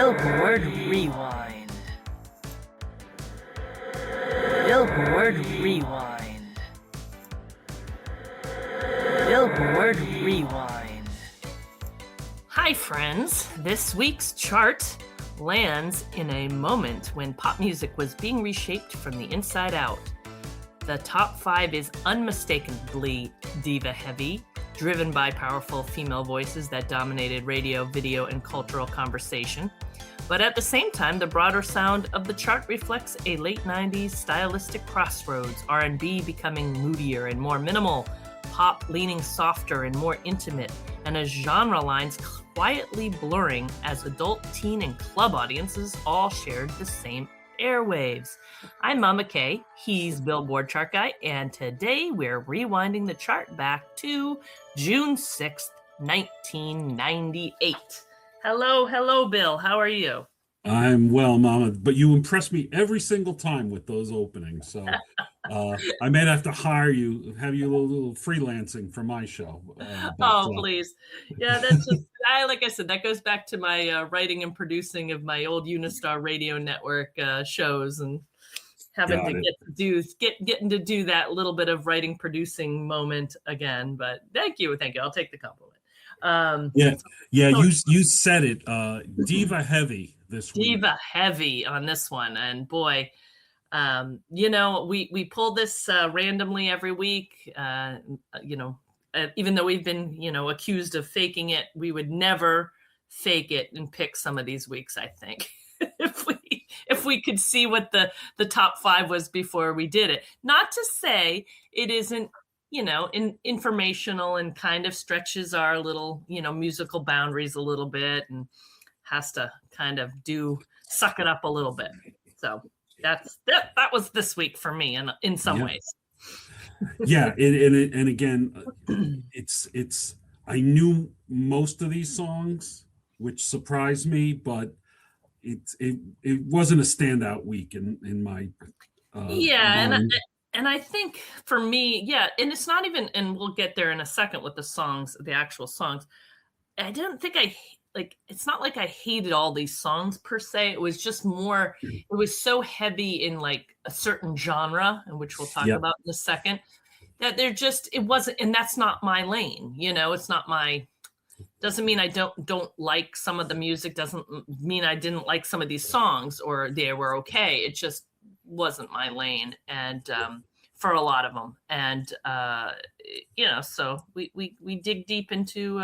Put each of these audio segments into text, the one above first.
Billboard Rewind. Billboard Rewind. Billboard Rewind. Hi friends, this week's chart lands in a moment when pop music was being reshaped from the inside out. The top 5 is unmistakably diva-heavy, driven by powerful female voices that dominated radio, video, and cultural conversation. But at the same time, the broader sound of the chart reflects a late 90s stylistic crossroads, R&B becoming moodier and more minimal, pop leaning softer and more intimate, and as genre lines quietly blurring as adult, teen, and club audiences all shared the same airwaves. I'm Mama K, he's Billboard chart guy, and today we're rewinding the chart back to June 6th, 1998. Hello, Bill. How are you? I'm well, Mama, but you impress me every single time with those openings. So I may have to hire you, have you a little freelancing for my show. Please. Yeah, that's just, like I said, that goes back to my writing and producing of my old Unistar radio network shows and having to getting to do that little bit of writing producing moment again. But thank you. I'll take the compliment. You said it. Diva heavy this week. Diva heavy on this one, and boy, we pull this randomly every week. Even though we've been accused of faking it, we would never fake it and pick some of these weeks. I think if we could see what the top 5 was before we did it. Not to say it isn't informational and kind of stretches our little, musical boundaries a little bit and has to kind of suck it up a little bit. So that was this week for me in some ways. Yeah. And again, it's, I knew most of these songs, which surprised me, but it wasn't a standout week in my, mind. And I think for me, and it's not even, and we'll get there in a second with the actual songs. I didn't think it's not like I hated all these songs per se. It was just more, it was so heavy in like a certain genre, and which we'll talk about in a second, that it wasn't, and that's not my lane. It's not doesn't mean I don't like some of the music, doesn't mean I didn't like some of these songs or they were okay. It just wasn't my lane, and for a lot of them, and so we dig deep into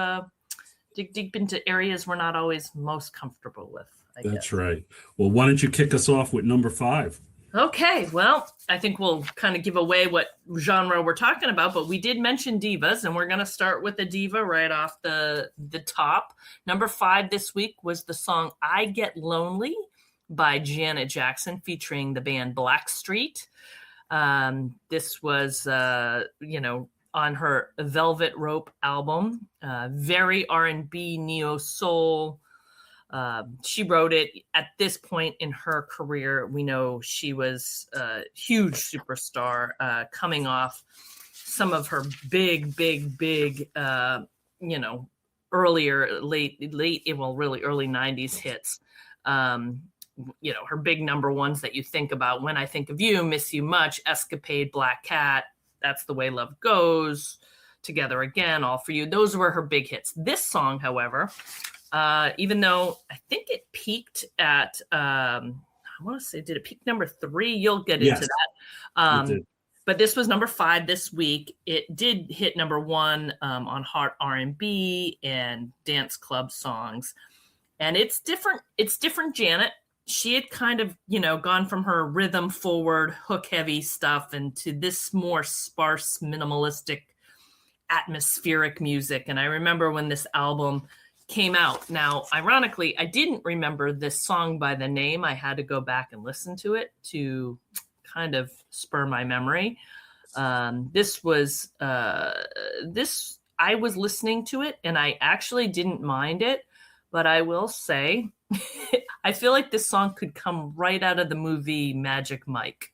areas we're not always most comfortable with. That's right. Well, why don't you kick us off with number 5? Okay, well, I think we'll kind of give away what genre we're talking about, but we did mention divas, and we're going to start with a diva right off the top. Number 5 this week was the song "I Get Lonely" by Janet Jackson, featuring the band BLACKstreet. This was, on her Velvet Rope album, very R&B, neo-soul. She wrote it at this point in her career. We know she was a huge superstar, coming off some of her big, earlier, really early 90s hits. Her big number ones that you think about when I think of you: Miss You Much, Escapade, Black Cat, That's the Way Love Goes, Together Again, All For You. Those were her big hits. This song, however, even though I think it peaked at, I want to say, did it peak number 3? You'll get into that. But this was number 5 this week. It did hit number 1 on Hot R&B and dance club songs. And it's different. It's different Janet. She had kind of, gone from her rhythm forward, hook heavy stuff into this more sparse, minimalistic, atmospheric music. And I remember when this album came out. Now, ironically, I didn't remember this song by the name. I had to go back and listen to it to kind of spur my memory. I was listening to it and I actually didn't mind it, but I will say, I feel like this song could come right out of the movie Magic Mike.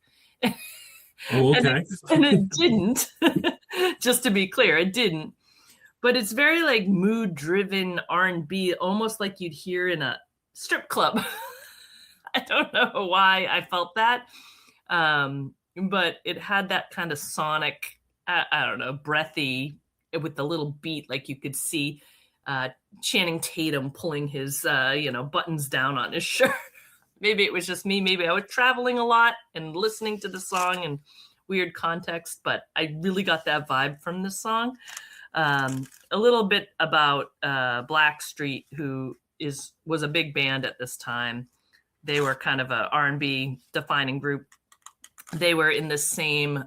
Oh, okay. and it didn't. Just to be clear, it didn't. But it's very like mood-driven R&B, almost like you'd hear in a strip club. I don't know why I felt that. But it had that kind of sonic, I don't know, breathy with the little beat, like you could see Channing Tatum pulling his, buttons down on his shirt. Maybe it was just me. Maybe I was traveling a lot and listening to the song in weird context, but I really got that vibe from this song. A little bit about BLACKstreet, who was a big band at this time. They were kind of a R&B defining group. They were in the same,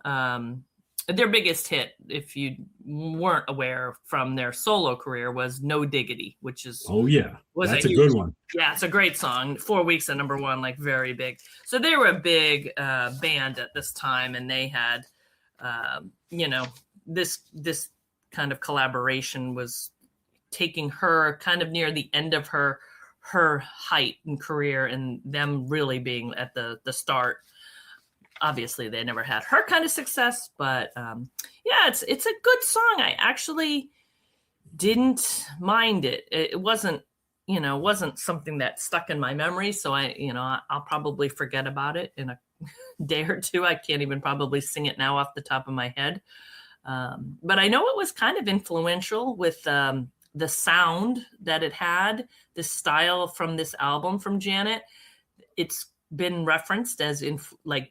their biggest hit, if you weren't aware from their solo career, was No Diggity, which is that's a good one. Yeah, it's a great song. 4 weeks at number one, like very big. So they were a big band at this time, and they had, this kind of collaboration was taking her kind of near the end of her height and career, and them really being at the start. Obviously, they never had her kind of success, but it's a good song. I actually didn't mind it. It wasn't something that stuck in my memory. So I'll probably forget about it in a day or two. I can't even probably sing it now off the top of my head. But I know it was kind of influential with the sound that it had, this style from this album from Janet. It's been referenced as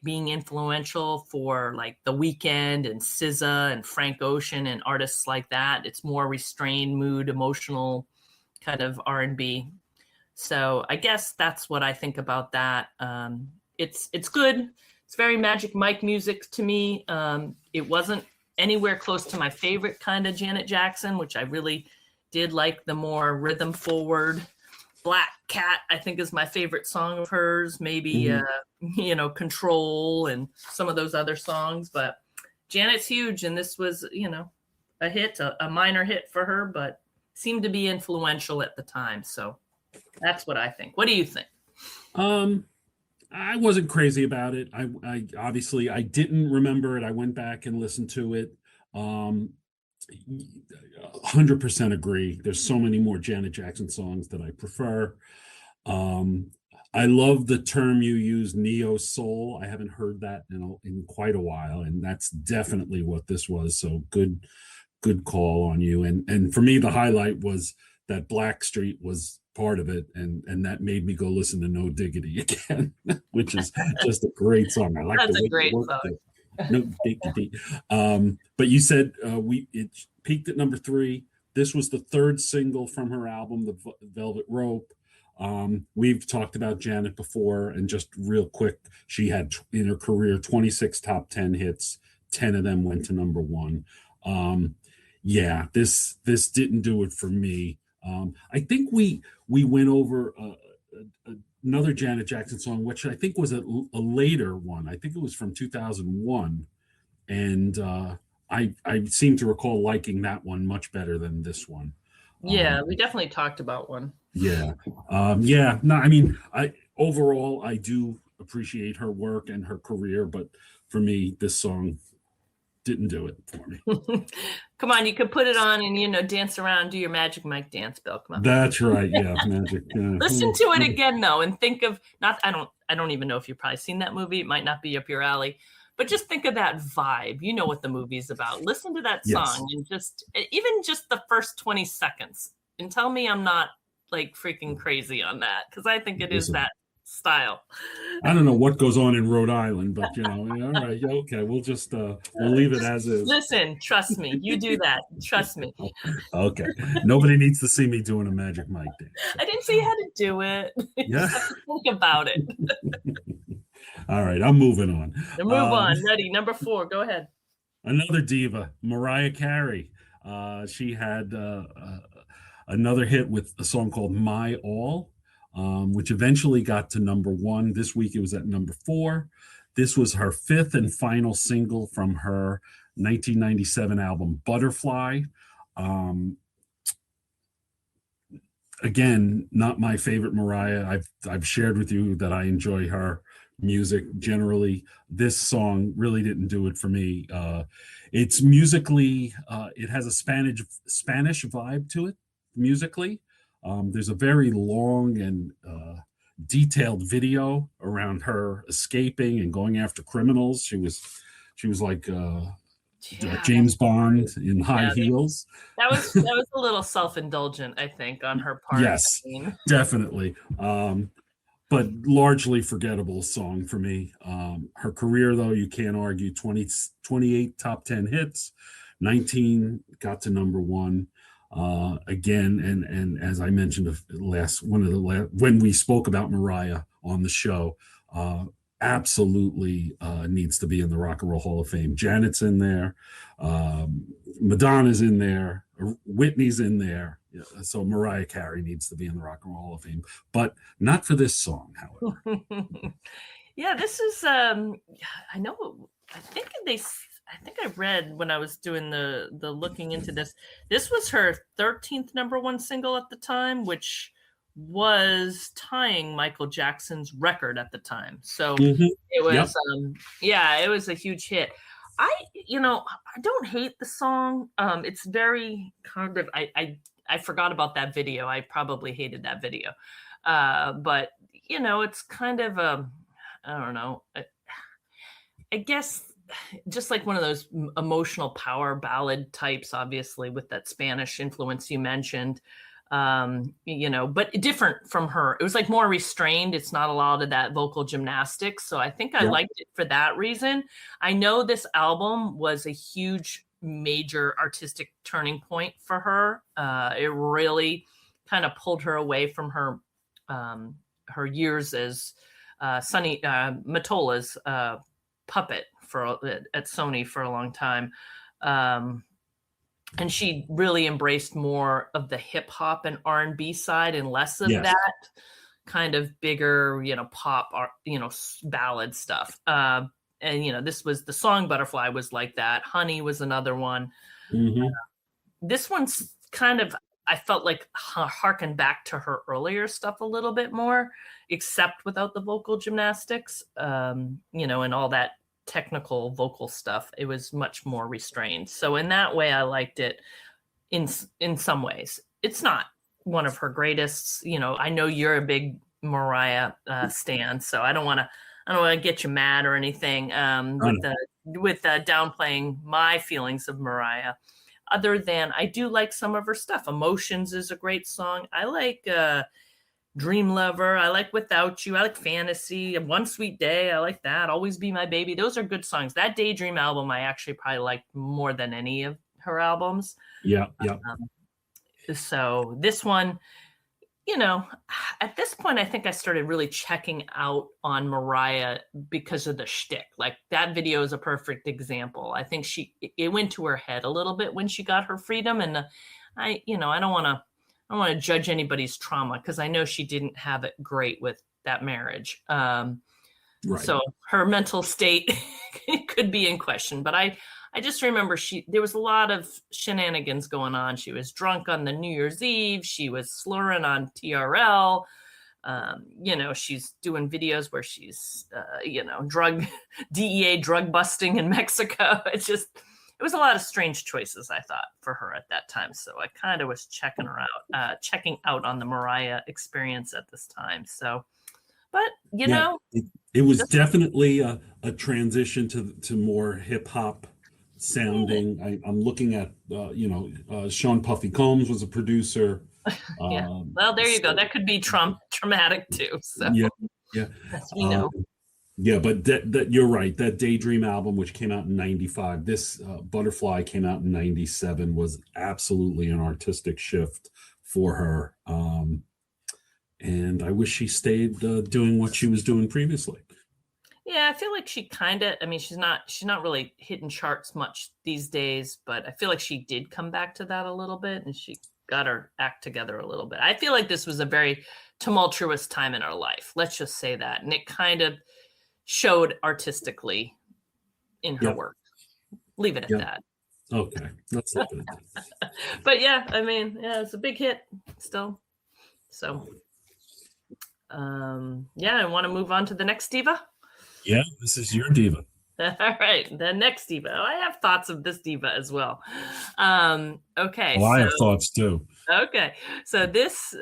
being influential for like The Weeknd and SZA and Frank Ocean and artists like that. It's more restrained, mood, emotional kind of R&B. So I guess that's what I think about that. It's good. It's very Magic Mike music to me. It wasn't anywhere close to my favorite kind of Janet Jackson, which I really did like the more rhythm forward. Black Cat, I think, is my favorite song of hers. Maybe, Control and some of those other songs. But Janet's huge, and this was, a hit, a minor hit for her, but seemed to be influential at the time. So that's what I think. What do you think? I wasn't crazy about it. I obviously I didn't remember it. I went back and listened to it. 100% agree. There's so many more Janet Jackson songs that I prefer. I love the term you use, neo soul. I haven't heard that in quite a while, and that's definitely what this was. So good call on you. And for me, the highlight was that BLACKstreet was part of it, and that made me go listen to No Diggity again, which is just a great song. I like that's the a great song. No Diggity. But you said it peaked at number 3. This was the third single from her album, The Velvet Rope. We've talked about Janet before, and just real quick, she had in her career 26 top 10 hits. 10 of them went to number 1. This didn't do it for me. I think we went over another Janet Jackson song, which I think was a later one. I think it was from 2001, and I seem to recall liking that one much better than this one. Yeah, we definitely talked about one. Yeah. No, I mean, overall I do appreciate her work and her career, but for me, this song didn't do it for me. Come on, you could put it on and dance around, do your Magic Mike dance, Bill. Come on. That's right. Yeah, Magic. Listen to it again though, and think of I don't even know if you've probably seen that movie. It might not be up your alley, but just think of that vibe. You know what the movie's about. Listen to that song and even just the first 20 seconds, and tell me I'm not like freaking crazy on that, because I think it is that style. I don't know what goes on in Rhode Island, but all right, okay, we'll just we'll leave it as is. Listen, trust me, you do that. Trust me. Okay, nobody needs to see me doing a Magic Mike dance. I didn't say how to do it. Yeah, just have to think about it. All right, I'm moving on. Move on. Ready? Number 4. Go ahead. Another diva, Mariah Carey. She had another hit with a song called My All, which eventually got to number 1. This week it was at number 4. This was her 5th and final single from her 1997 album Butterfly. Again, not my favorite Mariah. I've shared with you that I enjoy her music generally. This song really didn't do it for me. It's musically, it has a Spanish vibe to it musically. There's a very long and detailed video around her escaping and going after criminals. She was like Yeah, James Bond in high yeah, heels. that was a little self-indulgent, I think, on her part. I Yes, mean, definitely. But largely forgettable song for me. Her career, though, you can't argue 28 top 10 hits, 19 got to number one. Again, and as I mentioned, when we spoke about Mariah on the show, absolutely needs to be in the Rock and Roll Hall of Fame. Janet's in there, Madonna's in there, Whitney's in there. Yeah, so Mariah Carey needs to be in the Rock and Roll Hall of Fame, but not for this song, however. yeah, this is I know I think I read when I was doing the looking into this was her 13th number one single at the time, which was tying Michael Jackson's record at the time. So Mhm. it Yep. was yeah, it was a huge hit. I don't hate the song. It's very kind of I forgot about that video. I probably hated that video. But it's kind of I don't know. I guess just like one of those emotional power ballad types, obviously with that Spanish influence you mentioned. But different from her. It was like more restrained. It's not a lot of that vocal gymnastics. So I think I Yeah. liked it for that reason. I know this album was a huge, major artistic turning point for her. It really kind of pulled her away from her years as Sonny Matola's puppet at Sony for a long time. And she really embraced more of the hip hop and R&B side and less of Yes. that kind of bigger, pop, ballad stuff. And this was the song Butterfly was like that. Honey was another one. Mm-hmm. This one's kind of, I felt like harken back to her earlier stuff a little bit more, except without the vocal gymnastics, and all that technical vocal stuff. It was much more restrained. So in that way, I liked it. In some ways, it's not one of her greatest. I know you're a big Mariah stan, so I don't want to get you mad or anything with downplaying my feelings of Mariah. Other than I do like some of her stuff. Emotions is a great song. I like Dream Lover. I like Without You. I like Fantasy. One Sweet Day. I like that. Always Be My Baby. Those are good songs. That Daydream album I actually probably liked more than any of her albums. Yeah. So this one, at this point, I think I started really checking out on Mariah because of the shtick. Like that video is a perfect example. I think it went to her head a little bit when she got her freedom, and I don't want to judge anybody's trauma because I know she didn't have it great with that marriage. Right. So her mental state could be in question, but I just remember there was a lot of shenanigans going on. She was drunk on the New Year's Eve. She was slurring on TRL. She's doing videos where she's, DEA drug busting in Mexico. It was a lot of strange choices, I thought, for her at that time. So I kind of was checking out on the Mariah experience at this time. So, but it was definitely a transition to more hip hop sounding. I'm looking at Sean Puffy Combs was a producer. Yeah. Well, there you go. That could be traumatic too. So yeah. Yes, we know. Yeah, but that you're right. That Daydream album, which came out in '95, this Butterfly came out in '97, was absolutely an artistic shift for her. And I wish she stayed doing what she was doing previously. Yeah, I feel like she she's not really hitting charts much these days, but I feel like she did come back to that a little bit and she got her act together a little bit. I feel like this was a very tumultuous time in her life. Let's just say that. And it kind of showed artistically in her work. Leave it at that. Okay. Let's leave it at that. But it's a big hit still. So I want to move on to the next diva. Yeah, this is your diva. All right, the next diva. I have thoughts of this diva as well. Okay. Well, I have thoughts too. Okay, so this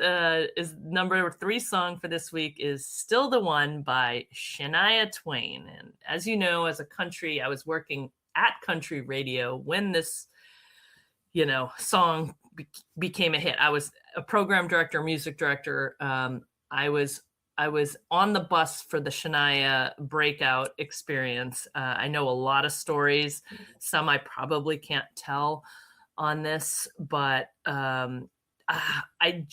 is number 3 song for this week is Still the One by Shania Twain. And as you know, as a country, I was working at country radio when this, song became a hit. I was a program director, music director. I was on the bus for the Shania breakout experience. I know a lot of stories. Some I probably can't tell on this, but I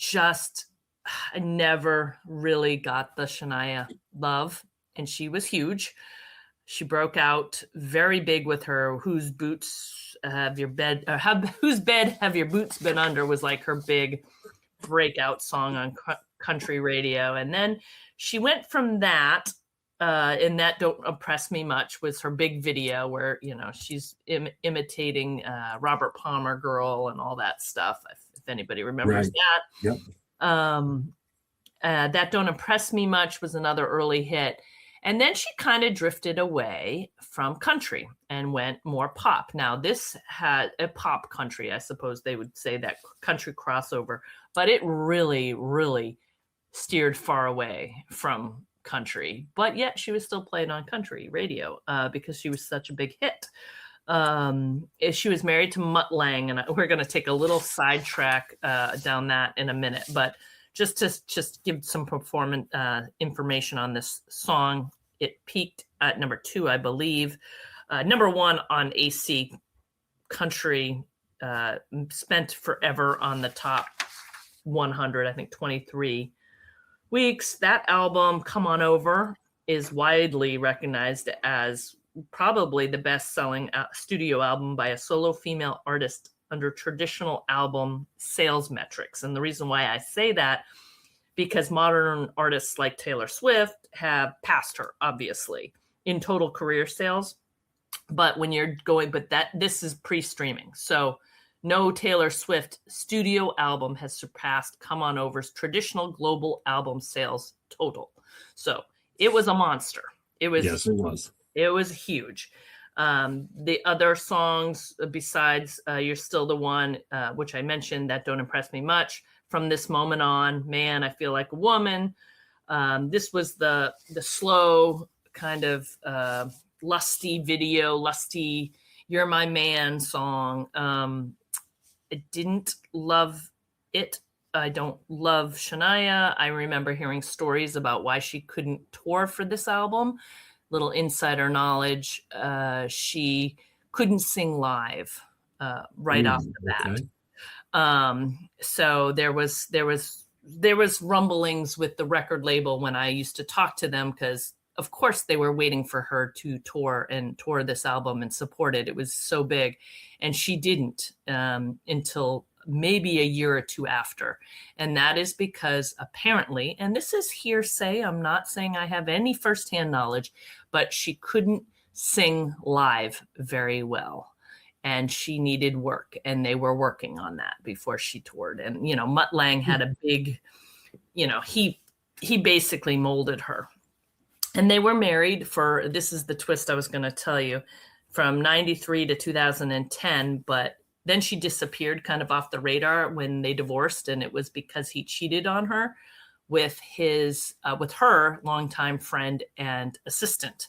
never really got the Shania love, and she was huge. She broke out very big with her "Whose Boots Have Your Bed," "Whose Bed Have Your Boots Been Under" was like her big breakout song on country radio, and then she went from that. And That Don't Impress Me Much was her big video where, she's imitating Robert Palmer Girl and all that stuff, if anybody remembers that. Yep. That Don't Impress Me Much was another early hit. And then she kind of drifted away from country and went more pop. Now, this had a pop country, I suppose they would say, that country crossover, but it really, really steered far away from country, but yet she was still played on country radio because she was such a big hit. She was married to McLachlan, and we're going to take a little sidetrack down that in a minute, but just to give some performance information on this song, it peaked at number 2, I believe. Number 1 on AC country, spent forever on the top 100, I think 23 weeks. That album, Come On Over, is widely recognized as probably the best-selling studio album by a solo female artist under traditional album sales metrics. And the reason why I say that, because modern artists like Taylor Swift have passed her, obviously, in total career sales. But this is pre-streaming. So no Taylor Swift studio album has surpassed Come On Over's traditional global album sales total. So it was a monster. Yes, it was. It was huge. The other songs besides You're Still the One, which I mentioned, That Don't Impress Me Much, From This Moment On, Man, I Feel Like a Woman. This was the slow kind of lusty You're My Man song. I didn't love it. I don't love Shania. I remember hearing stories about why she couldn't tour for this album. Little insider knowledge. She couldn't sing live right off the bat. Okay. So there was rumblings with the record label when I used to talk to them, because of course they were waiting for her to tour this album and support it. It was so big. And she didn't until maybe a year or two after. And that is because apparently, and this is hearsay, I'm not saying I have any firsthand knowledge, but she couldn't sing live very well. And she needed work, and they were working on that before she toured. And, McLachlan had a big, he basically molded her. And they were married this is the twist I was going to tell you, from 93 to 2010, but then she disappeared kind of off the radar when they divorced, and it was because he cheated on her with her longtime friend and assistant.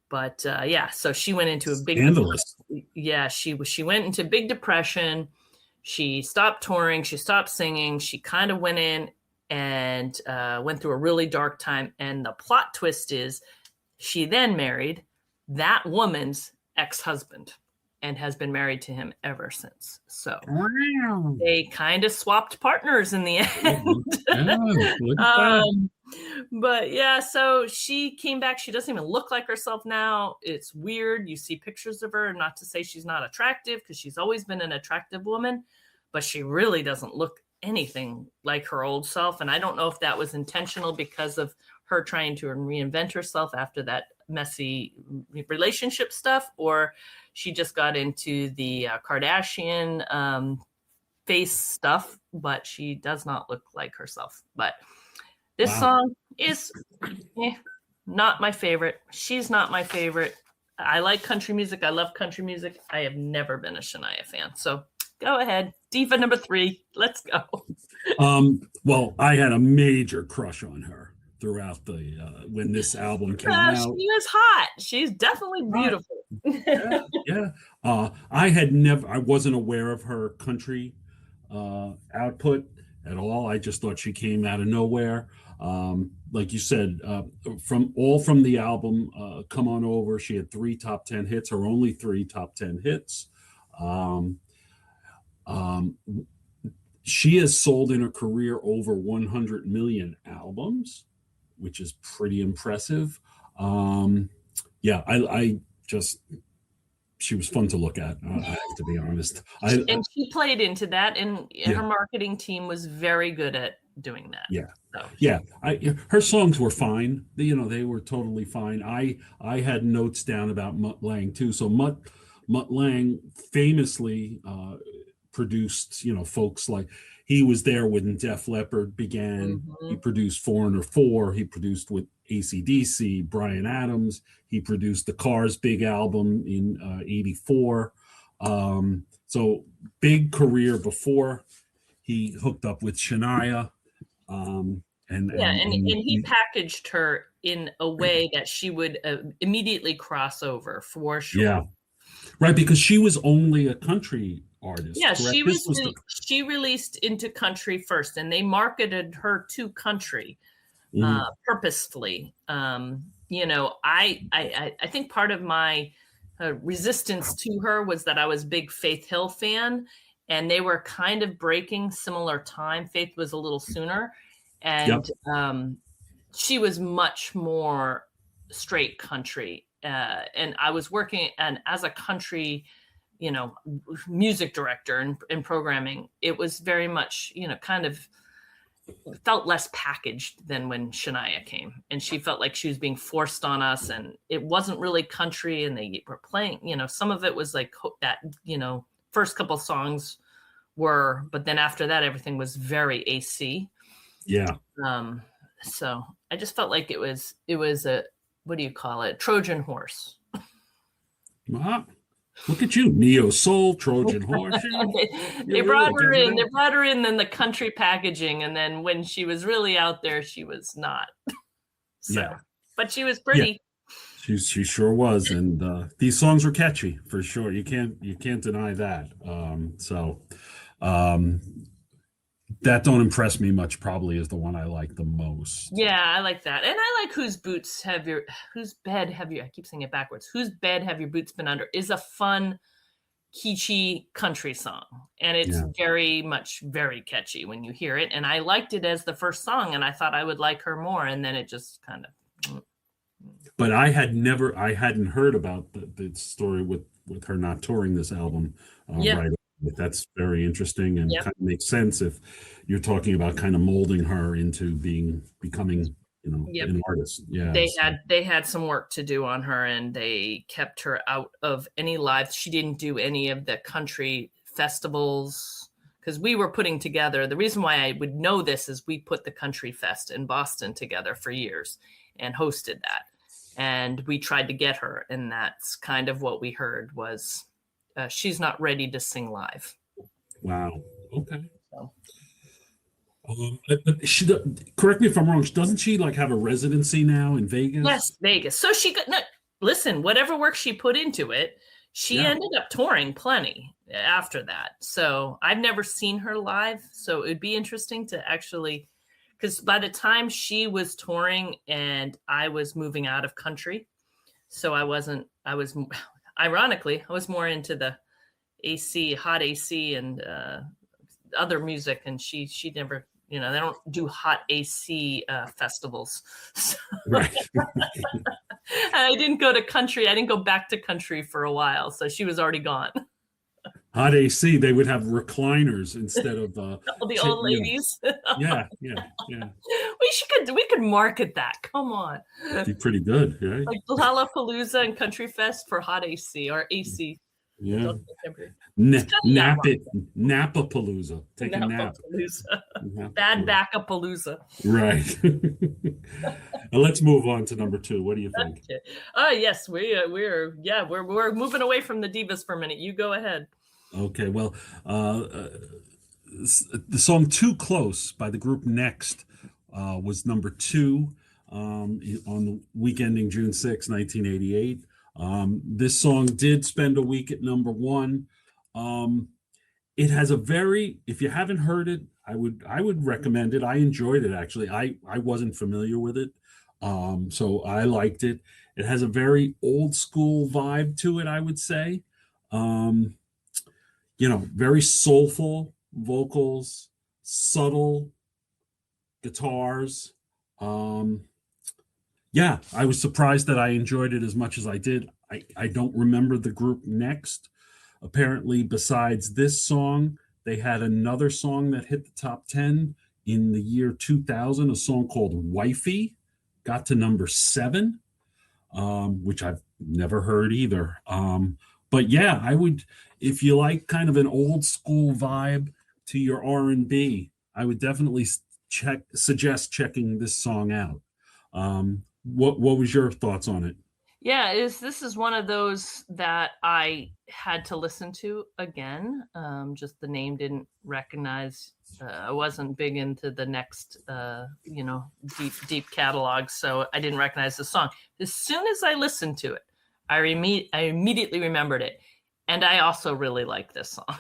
But so she went into a big scandalous. Yeah, she went into big depression. She stopped touring. She stopped singing. She kind of went in and went through a really dark time. And the plot twist is she then married that woman's ex-husband and has been married to him ever since. So wow. They kind of swapped partners in the end. But yeah, so she came back. She doesn't even look like herself now. It's weird. You see pictures of her, not to say she's not attractive, because she's always been an attractive woman, but she really doesn't look anything like her old self. And I don't know if that was intentional because of her trying to reinvent herself after that messy relationship stuff, or she just got into the Kardashian face stuff, but she does not look like herself. But this song is not my favorite. She's not my favorite. I like country music. I love country music. I have never been a Shania fan. So Go ahead. Diva number 3. Let's go. Well, I had a major crush on her throughout the when this album came out. She is hot. She's definitely beautiful. Yeah. I wasn't aware of her country output at all. I just thought she came out of nowhere. Like you said, from the album Come On Over, she had 3 top 10 hits, or only 3 top 10 hits. She has sold in her career over 100 million albums, which is pretty impressive. I just, she was fun to look at. I have to be honest. And she played into that, and her marketing team was very good at doing that. Yeah. So. Yeah. Her songs were fine. They were totally fine. I had notes down about McLachlan too. So McLachlan famously produced, folks like, he was there when Def Leppard began. Mm-hmm. He produced Foreigner 4. He produced with AC/DC, Bryan Adams. He produced the Cars' big album in '84. So big career before he hooked up with Shania. And he packaged her in a way that she would immediately cross over, for sure. Yeah, right, because she was only a country artist. Yeah, correct? She released into country first, and they marketed her to country purposefully. I think part of my resistance to her was that I was a big Faith Hill fan, and they were kind of breaking similar time. Faith was a little sooner, and she was much more straight country. And I was working as a country, music director and programming. It was very much, kind of felt less packaged than when Shania came, and she felt like she was being forced on us, and it wasn't really country, and they were playing, some of it was like that, first couple songs were, but then after that, everything was very AC. Yeah. So I just felt like it was a, what do you call it? Trojan horse. Look at you, neo soul Trojan horse. They brought her in. They brought her in the country packaging, and then when she was really out there, she was not. But she was pretty. Yeah. She sure was, and these songs were catchy for sure. You can't deny that. That Don't Impress Me Much probably is the one I like the most. Yeah, I like that. And I like Whose Bed Have You, I keep saying it backwards. Whose Bed Have Your Boots Been Under is a fun, kitschy country song. And it's very much, very catchy when you hear it. And I liked it as the first song, and I thought I would like her more. And then it just kind of. But I hadn't heard about the story with her not touring this album right. That's very interesting, and kind of makes sense if you're talking about kind of molding her into becoming, an artist. Yeah, they had some work to do on her, and they kept her out of any live. She didn't do any of the country festivals, because we were putting together. The reason why I would know this is we put the Country Fest in Boston together for years and hosted that, and we tried to get her, and that's kind of what we heard was. She's not ready to sing live. Wow. Okay. Correct me if I'm wrong. Doesn't she have a residency now in Vegas? Yes, Vegas. So listen, whatever work she put into it, she ended up touring plenty after that. So I've never seen her live. So it'd be interesting to actually, because by the time she was touring and I was moving out of country, so ironically, I was more into the AC, hot AC, and other music, and she never, they don't do hot AC festivals. So right. I didn't go to country. I didn't go back to country for a while, so she was already gone. Hot AC, they would have recliners instead of the old ladies. Yeah. We could market that. Come on, it'd be pretty good, right? Like Lollapalooza and Country Fest for hot AC or AC. Yeah. Napa-palooza. Take a nap. Bad backup-palooza. Right. Now let's move on to number 2. What do you think? Okay. Yes, we're moving away from the divas for a minute. You go ahead. Okay, well, the song "Too Close" by the group Next was number two on the week ending June 6, 1988. This song did spend a week at number one. Um, it has a very, if you haven't heard it, I would recommend it. I enjoyed it actually. I wasn't familiar with it. So I liked it. It has a very old school vibe to it, I would say. Um, very soulful vocals, subtle guitars. Um, yeah, I was surprised that I enjoyed it as much as I did. I don't remember the group Next. Apparently, besides this song, they had another song that hit the top 10 in the year 2000, a song called Wifey, got to number seven, which I've never heard either. But yeah, I would, if you like kind of an old school vibe to your R&B, I would definitely suggest checking this song out. What was your thoughts on it? Yeah, this is one of those that I had to listen to again. Just the name didn't recognize. I wasn't big into the Next, deep catalog, so I didn't recognize the song. As soon as I listened to it, I immediately remembered it, and I also really like this song.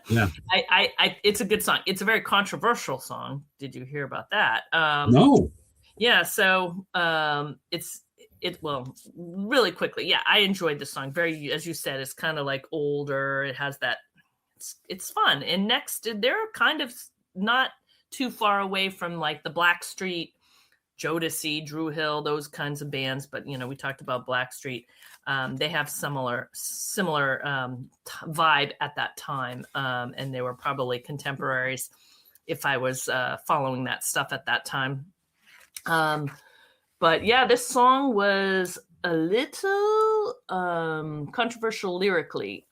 Yeah. It's a good song. It's a very controversial song. Did you hear about that? No. Yeah, so well, really quickly, yeah, I enjoyed the song. Very, as you said, it's kind of like older. It has that. It's fun. And Next, they're kind of not too far away from like the BLACKstreet, Jodeci, Drew Hill, those kinds of bands. But we talked about BLACKstreet. They have similar vibe at that time, and they were probably contemporaries. If I was following that stuff at that time. But yeah, this song was a little controversial lyrically,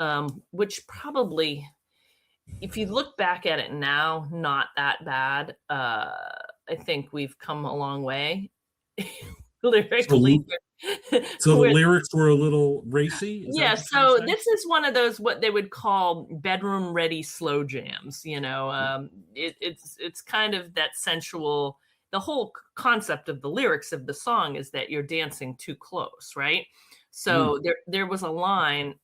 which probably, if you look back at it now, not that bad. I think we've come a long way lyrically. So the lyrics were a little racy? Yeah, so this is one of those what they would call bedroom ready slow jams. It's kind of that sensual. The whole concept of the lyrics of the song is that you're dancing too close, right? So there was a line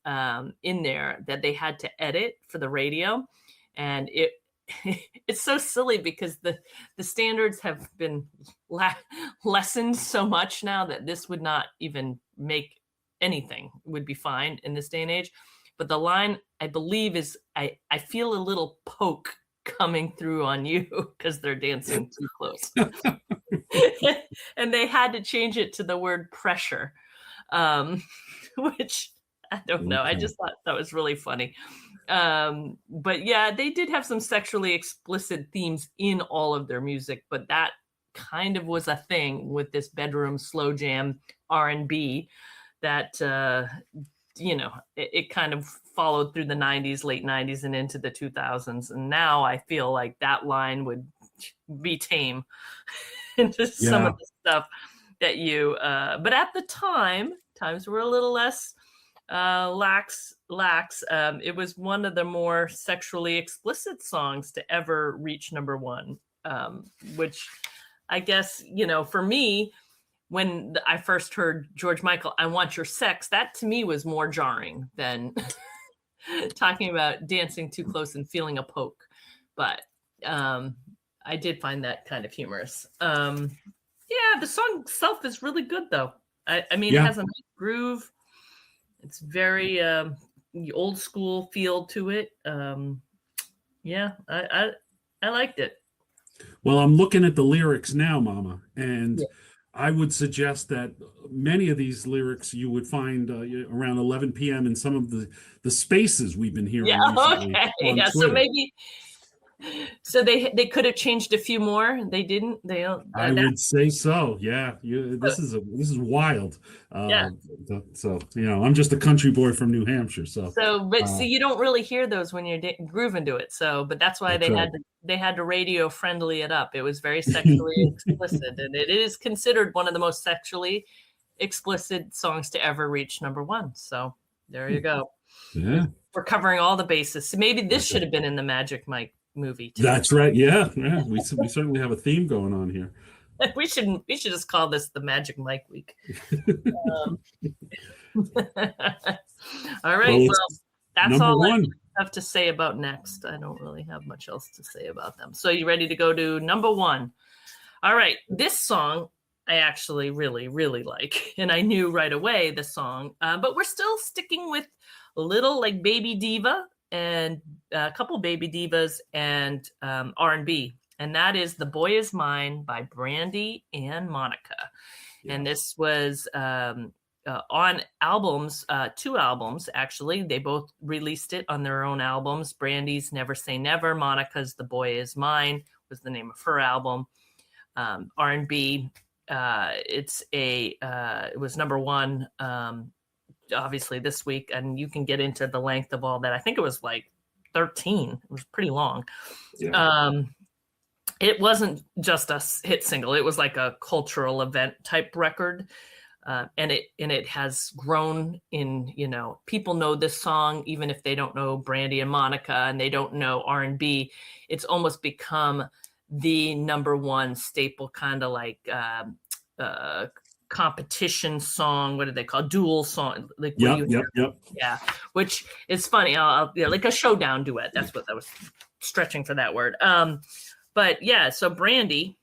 in there that they had to edit for the radio, and it's so silly because the standards have been lessened so much now that this would not even make anything, would be fine in this day and age. But the line, I believe, is I feel a little poke coming through on you because they're dancing too close. And they had to change it to the word pressure, which I don't know. I just thought that was really funny. But yeah, they did have some sexually explicit themes in all of their music, but that kind of was a thing with this bedroom slow jam R&B that it kind of followed through the 90s, late 90s, and into the 2000s. And now I feel like that line would be tame into some of the stuff that but at the time, times were a little less lax. It was one of the more sexually explicit songs to ever reach number one, which I guess, for me, when I first heard George Michael, I Want Your Sex, that to me was more jarring than talking about dancing too close and feeling a poke. But I did find that kind of humorous. Yeah, the song itself is really good, though. I mean, it has a nice groove. It's very old school feel to it. Yeah, I liked it. Well, I'm looking at the lyrics now, Mama, and I would suggest that many of these lyrics you would find around 11 p.m. in some of the spaces we've been hearing recently. Okay. Yeah, so maybe. So they could have changed a few more. They didn't. I would say so. Yeah, this is wild. So I'm just a country boy from New Hampshire. So you don't really hear those when you're grooving to it. So, but that's why they had to radio friendly it up. It was very sexually explicit, and it is considered one of the most sexually explicit songs to ever reach number one. So There you go. Yeah. We're covering all the bases. So maybe this should have been in the Magic Mike movie too. That's right. Yeah. Yeah. We certainly have a theme going on here. We should just call this the Magic Mike week. All right. Well, that's number all one. I have to say about Next. I don't really have much else to say about them. So you ready to go to number one? All right. This song I actually really, really like. And I knew right away the song. But we're still sticking with a little like Baby Diva and a couple Baby Divas and R&B. And that is The Boy Is Mine by Brandy and Monica. Yeah. And this was on albums, 2 albums, actually. They both released it on their own albums. Brandy's Never Say Never, Monica's The Boy Is Mine was the name of her album. R&B, it was number one, obviously this week, and you can get into the length of all that. I think it was like 13. It was pretty long. Yeah. It wasn't just a hit single. It was like a cultural event type record. And it has grown in, people know this song, even if they don't know Brandy and Monica and they don't know R&B. It's almost become the number one staple, kind of like competition song. What do they call dual song? Like yep. Yeah, which is funny. Like a showdown duet. That's what I was stretching for that word. But yeah, so Brandy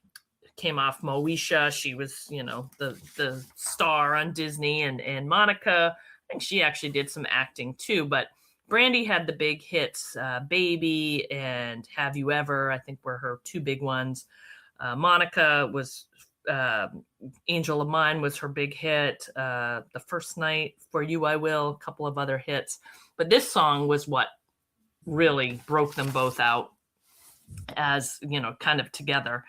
came off Moesha. She was, the star on Disney, and Monica, I think she actually did some acting too. But Brandy had the big hits, Baby and Have You Ever, I think were her 2 big ones. Monica was Angel of Mine was her big hit. The First Night, For You I Will, a couple of other hits. But this song was what really broke them both out as, kind of together.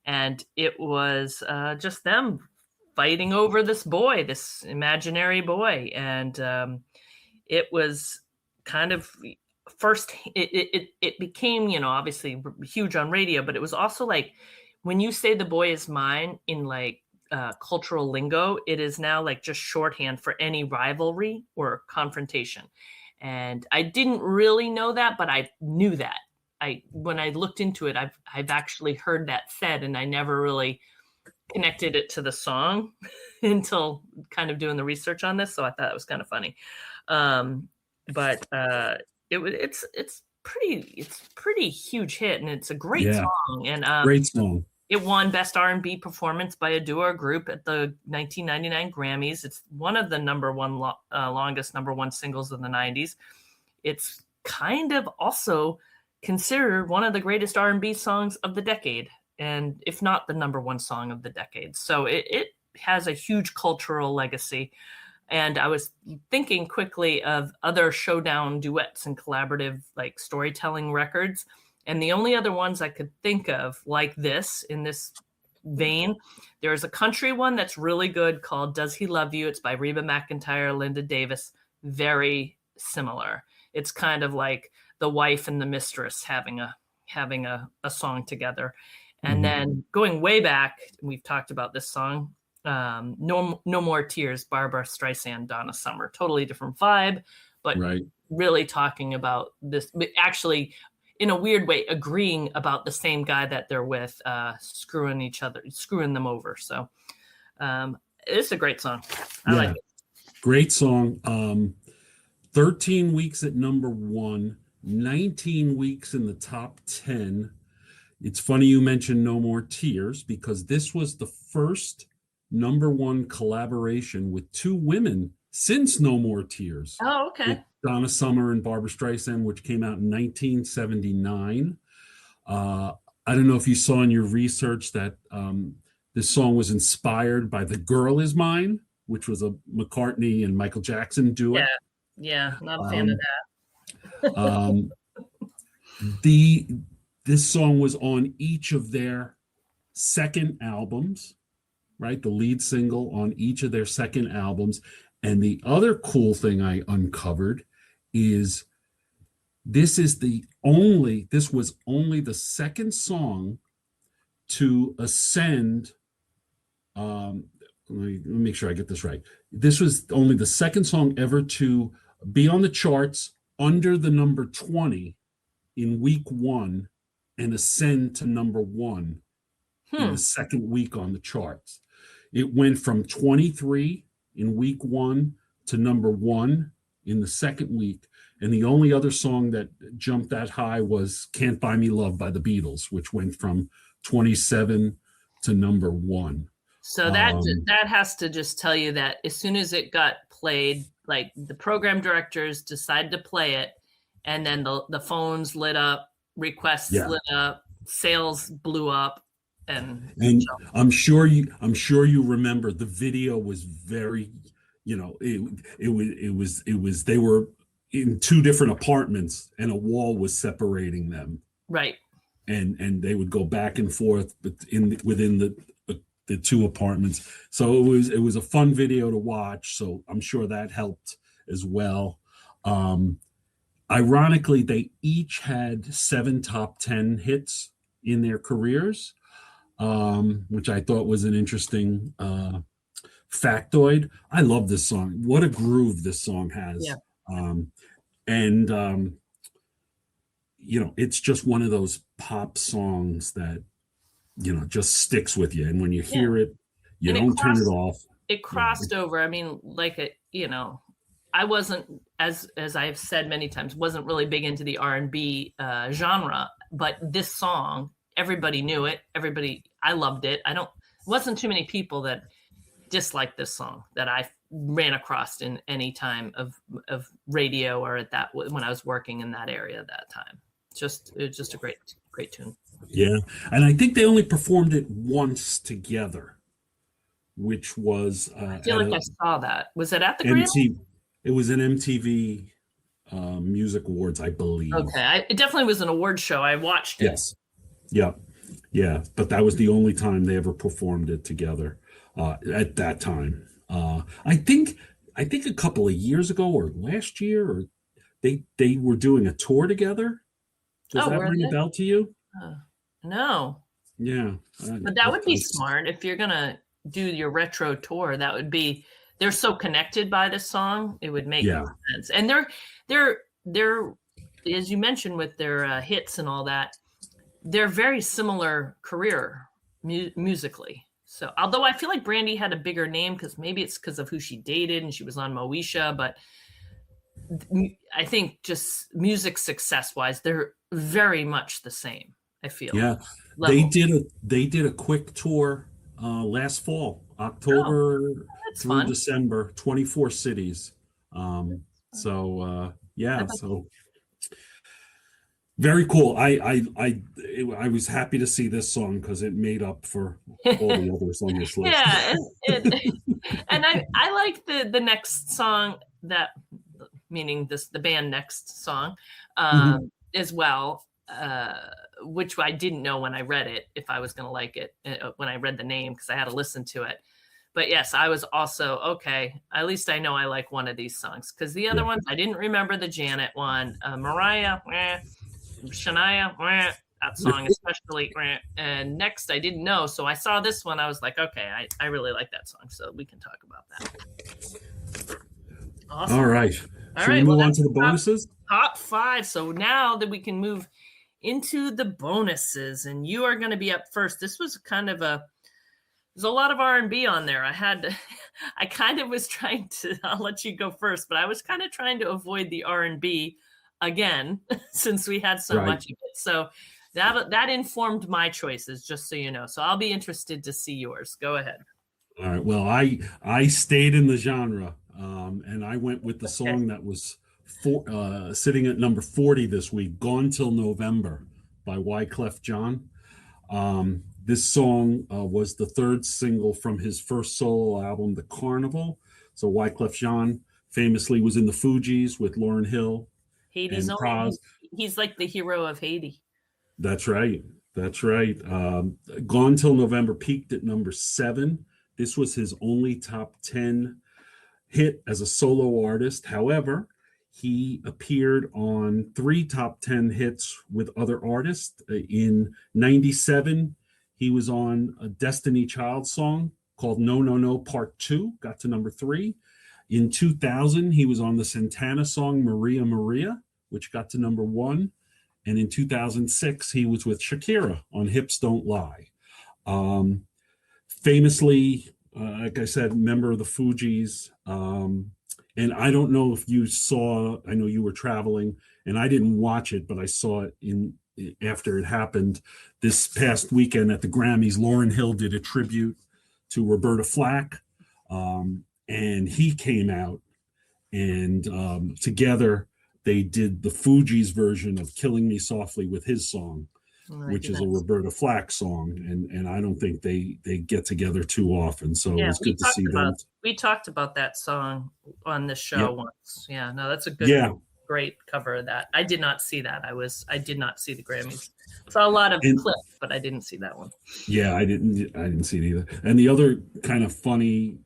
And it was just them fighting over this boy, this imaginary boy. And it was kind of first, it became, obviously huge on radio, but it was also like, when you say The Boy Is Mine in like cultural lingo, it is now like just shorthand for any rivalry or confrontation. And I didn't really know that, but I knew that. When I looked into it, I've actually heard that said, and I never really connected it to the song until kind of doing the research on this. So I thought it was kind of funny. But it's pretty huge hit, and it's a great song. And great song. It won Best R&B Performance by a Duo or Group at the 1999 Grammys. It's one of the longest number one singles of the 90s. It's kind of also considered one of the greatest R&B songs of the decade, and if not the number one song of the decade. So it has a huge cultural legacy. And I was thinking quickly of other showdown duets and collaborative like storytelling records. And the only other ones I could think of like this, in this vein, there's a country one that's really good called Does He Love You? It's by Reba McEntire, Linda Davis. Very similar. It's kind of like the wife and the mistress having a song together. And then going way back, we've talked about this song, No More Tears, Barbara Streisand, Donna Summer. Totally different vibe, but really talking about this, actually in a weird way, agreeing about the same guy that they're with, screwing them over. So it's a great song. I like it. Great song. 13 weeks at number one, 19 weeks in the top 10. It's funny you mentioned No More Tears, because this was the first number one collaboration with 2 women since No More Tears. Oh, okay. Donna Summer and Barbara Streisand, which came out in 1979. I don't know if you saw in your research that this song was inspired by The Girl Is Mine, which was a McCartney and Michael Jackson duet. Yeah, not a fan of that. This song was on each of their second albums, right? The lead single on each of their second albums. And the other cool thing I uncovered is this was only the second song to ascend. Let me make sure I get this right. This was only the second song ever to be on the charts under the number 20 in week one and ascend to number one in the second week on the charts. It went from 23 in week one to number one in the second week. And the only other song that jumped that high was Can't Buy Me Love by the Beatles, which went from 27 to number one. So that has to just tell you that as soon as it got played, like the program directors decided to play it, and then the phones lit up, requests lit up, sales blew up, and I'm sure you remember the video was very, it was they were in two different apartments and a wall was separating them. Right. And they would go back and forth within the two apartments. So it was a fun video to watch. So I'm sure that helped as well. Ironically, they each had 7 top 10 hits in their careers, which I thought was an interesting factoid. I love this song. What a groove this song has. Yeah. It's just one of those pop songs that, just sticks with you. And when you hear it, you don't turn it off. It crossed over. I mean, I wasn't, as I've said many times, wasn't really big into the R&B genre, but this song, everybody knew it. I loved it. Wasn't too many people that disliked this song that I ran across in any time of radio or when I was working in that area at that time. It was just a great tune. Yeah. And I think they only performed it once together, which was I feel like I saw that. Was it at the Grammy? It was an MTV Music Awards, I believe. Okay. It definitely was an award show. I watched it. Yes. Yeah. Yeah. But that was the only time they ever performed it together at that time. I think a couple of years ago or last year, or they were doing a tour together. Does that ring a bell to you? No. Yeah. But that would be smart if you're going to do your retro tour. That would be, they're so connected by this song. It would make sense. And they're, as you mentioned with their hits and all that, they're very similar career musically. So although I feel like Brandy had a bigger name because maybe it's because of who she dated and she was on Moesha, but I think just music success wise, they're very much the same. I feel. Yeah, level. They did a quick tour last fall, October through fun. December, 24 cities. So very cool. I was happy to see this song because it made up for all the others on this list. Yeah, and I like the next song, that meaning the band Next song as well. Which I didn't know when I read it, if I was going to like it when I read the name, because I had to listen to it. But yes, I was also, okay, at least I know I like one of these songs, because the other ones, I didn't remember the Janet one. Mariah, Shania, that song especially, and Next I didn't know. So I saw this one, I was like, okay, I really like that song, so we can talk about that. Awesome. All right. Should we move on to the bonuses? Top 5. So now that we can move into the bonuses, and you are going to be up first. This was kind of there's a lot of R&B on there. I kind of was trying to, I'll let you go first, but I was kind of trying to avoid the R&B again, since we had so much of it. So that informed my choices, just so you know. So I'll be interested to see yours. Go ahead. All right. Well, I stayed in the genre, and I went with the song that was sitting at number 40 this week, Gone Till November by Wyclef Jean. This song was the third single from his first solo album, The Carnival. So Wyclef Jean famously was in the Fugees with Lauryn Hill. Haiti's only, he's like the hero of Haiti. That's right. Gone Till November peaked at number 7. This was his only top 10 hit as a solo artist. However, he appeared on 3 top 10 hits with other artists. In 97, he was on a Destiny Child song called No No No Part 2, got to number 3. In 2000, he was on the Santana song Maria Maria, which got to #1. And in 2006, he was with Shakira on Hips Don't Lie. Famously, like I said, member of the Fugees. And I don't know if you saw, I know you were traveling, and I didn't watch it, but I saw it after it happened this past weekend at the Grammys. Lauryn Hill did a tribute to Roberta Flack, and he came out, and together they did the Fugees version of Killing Me Softly with his song, which is a Roberta Flack song, and I don't think they get together too often, so it was good to see them. We talked about that song on the show once. Yeah, no, that's a good, great cover of that. I did not see that. I did not see the Grammys. Saw a lot of clips, but I didn't see that one. Yeah, I didn't see it either. And the other kind of funny,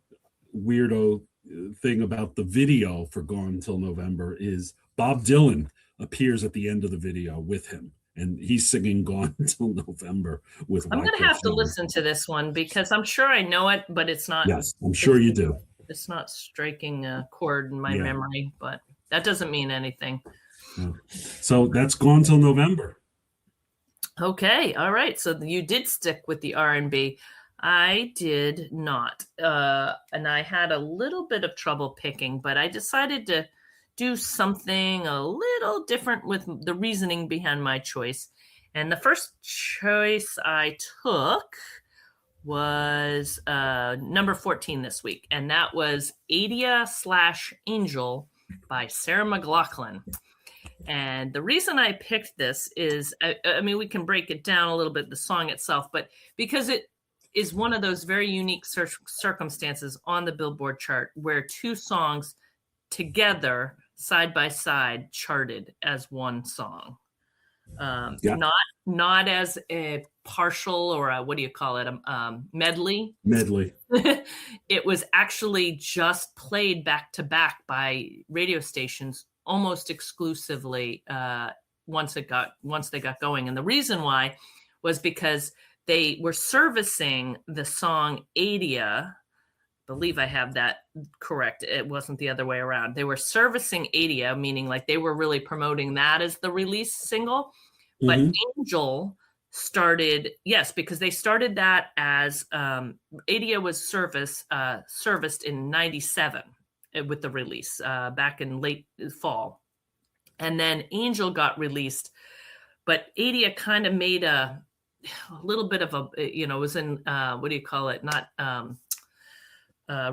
weirdo thing about the video for Gone Till November is Bob Dylan appears at the end of the video with him, and he's singing Gone Till November with I'm going to have to listen to this one because I'm sure I know it, but it's not. Yes, I'm sure you do. It's not striking a chord in my memory, but that doesn't mean anything. So that's Gone Till November. Okay, all right. So you did stick with the R&B. I did not. And I had a little bit of trouble picking, but I decided to do something a little different with the reasoning behind my choice. And the first choice I took was number 14 this week, and that was Adia/Angel by Sarah McLachlan. And the reason I picked this is, I mean, we can break it down a little bit, the song itself, but because it is one of those very unique circumstances on the Billboard chart where two songs together, side by side, charted as one song. Not as a partial or a, what do you call it, medley. It was actually just played back to back by radio stations almost exclusively once they got going. And the reason why was because they were servicing the song Adia. I believe I have that correct. It wasn't the other way around. They were servicing Adia, meaning like they were really promoting that as the release single. But Angel started, because they started that as Adia was serviced in 97 with the release back in late fall. And then Angel got released, but Adia kind of made a little bit of a, it was in, what do you call it? Not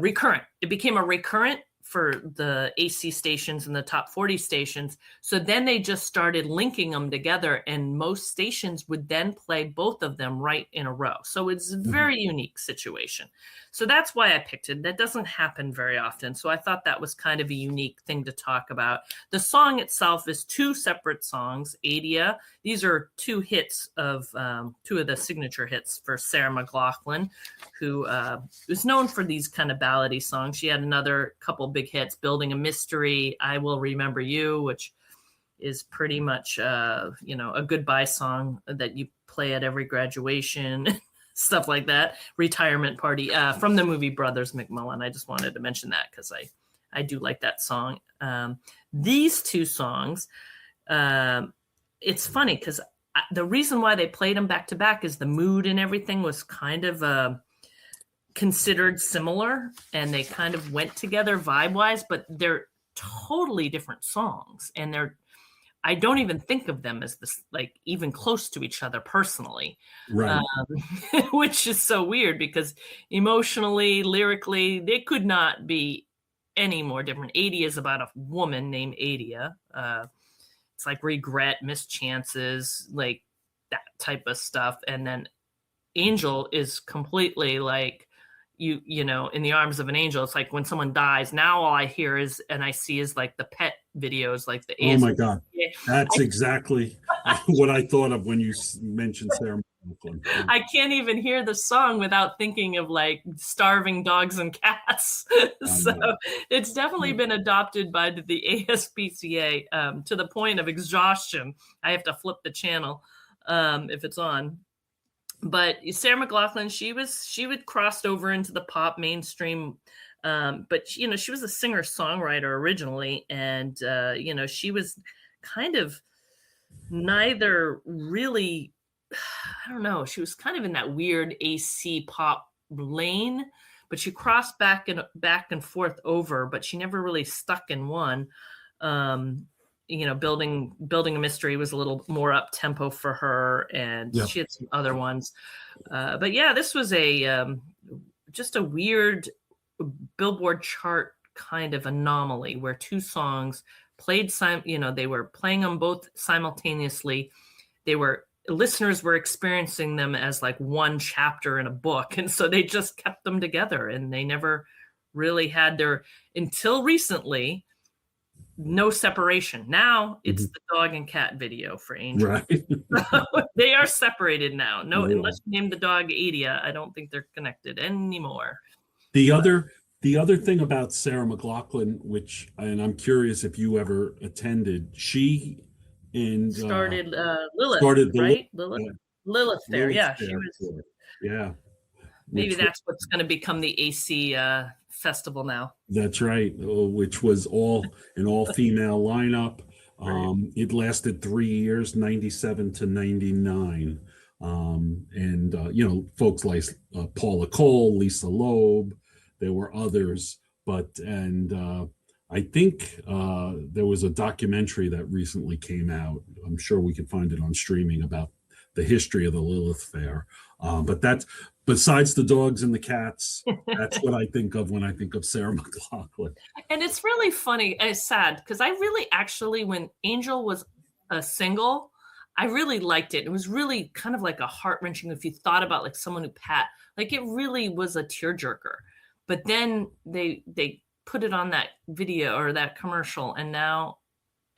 recurrent. It became a recurrent for the AC stations and the top 40 stations. So then they just started linking them together, and most stations would then play both of them right in a row. So it's a very unique situation. So that's why I picked it. That doesn't happen very often. So I thought that was kind of a unique thing to talk about. The song itself is two separate songs, Adia. These are two hits of two of the signature hits for Sarah McLachlan, who is known for these kind of ballady songs. She had another couple big hits, Building a Mystery, I Will Remember You, which is pretty much, a goodbye song that you play at every graduation, stuff like that. Retirement Party from the movie Brothers McMullen. I just wanted to mention that because I do like that song. These two songs, it's funny because the reason why they played them back to back is the mood and everything was kind of considered similar, and they kind of went together vibe-wise, but they're totally different songs, and I don't even think of them as this, like, even close to each other personally, right? Which is so weird because emotionally, lyrically, they could not be any more different. Adia is about a woman named Adia. It's like regret, missed chances, like that type of stuff. And then Angel is completely like, you know, in the arms of an angel. It's like when someone dies, now all I hear is, and I see is like the pet videos, like the oh my God, that's exactly what I thought of when you mentioned Sarah McLachlan. I can't even hear the song without thinking of like starving dogs and cats. So it's definitely been adopted by the ASPCA to the point of exhaustion. I have to flip the channel if it's on. But Sarah McLachlan, she would crossed over into the pop mainstream But you know, she was a singer-songwriter originally, and you know, she was kind of neither really, I don't know, she was kind of in that weird AC pop lane, but she crossed back and forth over, but she never really stuck in one. You know, building a mystery was a little more up tempo for her, and Yep. she had some other ones. But yeah, this was a just a weird Billboard chart kind of anomaly where two songs played you know, they were playing them both simultaneously. Listeners were experiencing them as like one chapter in a book, and so they just kept them together, and they never really had their, until recently, no separation. Now it's the dog and cat video for Angel. Right. They are separated now. No, Yeah. unless you name the dog Adia, I don't think they're connected anymore. The other thing about Sarah McLachlan, and I'm curious if you ever attended, she and started Lilith, started the right? Lilith Fair. Lilith Yeah, Fair she was. tour. Yeah. Maybe that's what's going to become the AC festival now. That's right, which was an all-female lineup. It lasted 3 years, 97 to 99. And you know, folks like Paula Cole, Lisa Loeb, there were others, I think there was a documentary that recently came out. I'm sure we can find it on streaming about the history of the Lilith Fair. But that's, besides the dogs and the cats, that's what I think of when I think of Sarah McLachlan. And it's really funny. It's sad because I really actually, when Angel was a single, I really liked it. It was really kind of like a heart-wrenching, if you thought about like someone who like it really was a tearjerker. But then they put it on that video or that commercial, and now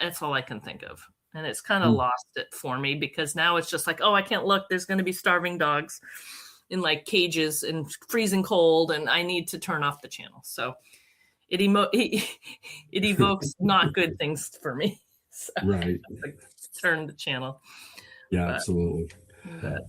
that's all I can think of. And it's kind of lost it for me, because now it's just like, oh, I can't look. There's going to be starving dogs in like cages and freezing cold, and I need to turn off the channel. So it evokes not good things for me. So Right. Turn the channel. Yeah, absolutely.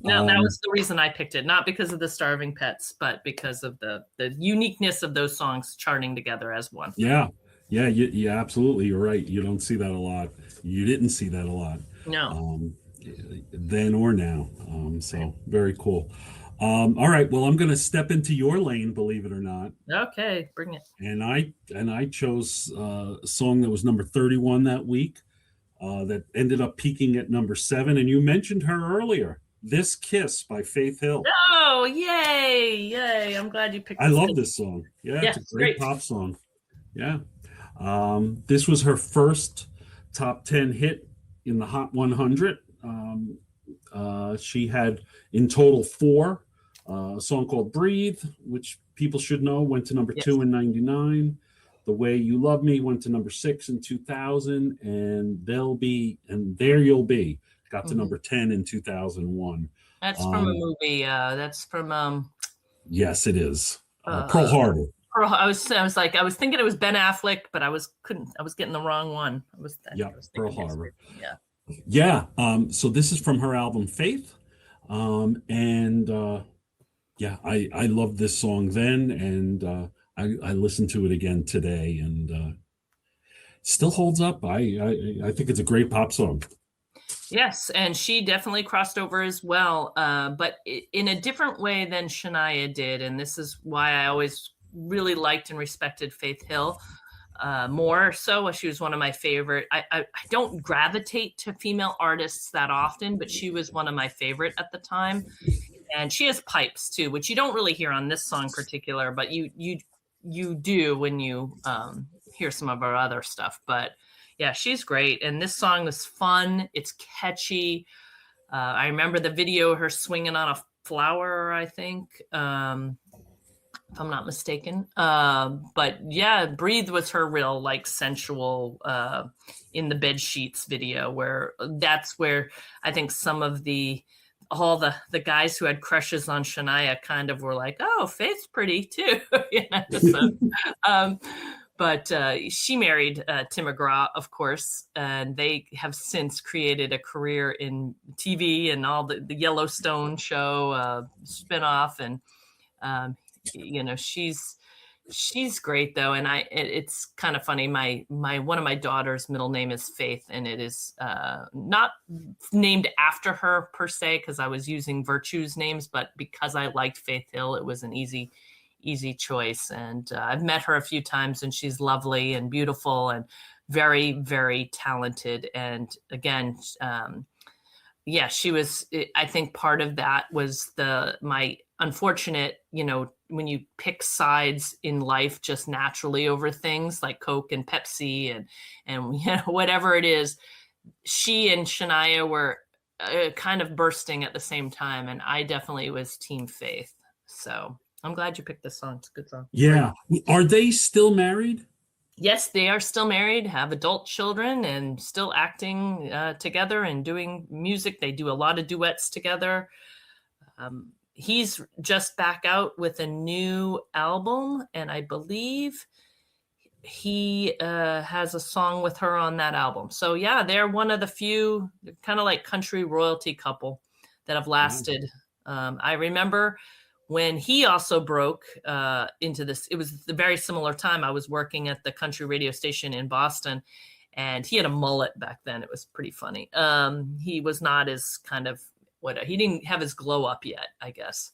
No, that was the reason I picked it, not because of the starving pets, but because of the uniqueness of those songs charting together as one. Yeah, absolutely. You're right. You don't see that a lot. You didn't see that a lot. No. Then or now. So very cool. All right. Well, I'm going to step into your lane, believe it or not. Okay, bring it. And I chose a song that was number 31 that week. That ended up peaking at number 7, and you mentioned her earlier. "This Kiss" by Faith Hill. Oh, yay! I'm glad you picked. I love this song. Yeah, it's a great pop song. Yeah, this was her first top 10 hit in the Hot 100. She had in total 4. A song called "Breathe," which people should know, went to number 2 in 99. "The Way You Love Me" went to number 6 in 2000, and "There You'll Be" got to number 10 in 2001. That's from a movie. That's from yes, it is. Pearl Harbor. I was thinking it was Ben Affleck, but I was getting the wrong one. Pearl Harbor. Yeah. So this is from her album Faith. I loved this song then, and I listened to it again today, and still holds up. I think it's a great pop song. Yes, and she definitely crossed over as well, but in a different way than Shania did, and this is why I always really liked and respected Faith Hill more so. She was one of my favorite. I don't gravitate to female artists that often, but she was one of my favorite at the time. And she has pipes too, which you don't really hear on this song in particular, but you do when you hear some of her other stuff. But yeah, she's great. And this song was fun. It's catchy. I remember the video, her swinging on a flower, I think, if I'm not mistaken. But yeah, "Breathe" was her real like sensual in the bed sheets video, that's where I think some of all the guys who had crushes on Shania kind of were like, oh, Faith's pretty too. But she married Tim McGraw, of course, and they have since created a career in TV and all the Yellowstone show spinoff. And, she's She's great though, and it's kind of funny. My one of my daughter's middle name is Faith, and it is not named after her per se, because I was using Virtue's names, but because I liked Faith Hill, it was an easy choice. And I've met her a few times, and she's lovely and beautiful and very, very talented. And again, yeah, she was. I think part of that was my unfortunate, when you pick sides in life just naturally over things like Coke and Pepsi and whatever it is, she and Shania were kind of bursting at the same time, and I definitely was Team Faith. So I'm glad you picked this song. It's a good song. Yeah. Are they still married? Yes, they are still married, have adult children, and still acting together and doing music. They do a lot of duets together. He's just back out with a new album, and I believe he has a song with her on that album. So yeah, they're one of the few kind of like country royalty couple that have lasted. I remember when he also broke into this, it was the very similar time I was working at the country radio station in Boston, and he had a mullet back then. It was pretty funny. He was not as kind of he didn't have his glow up yet, I guess.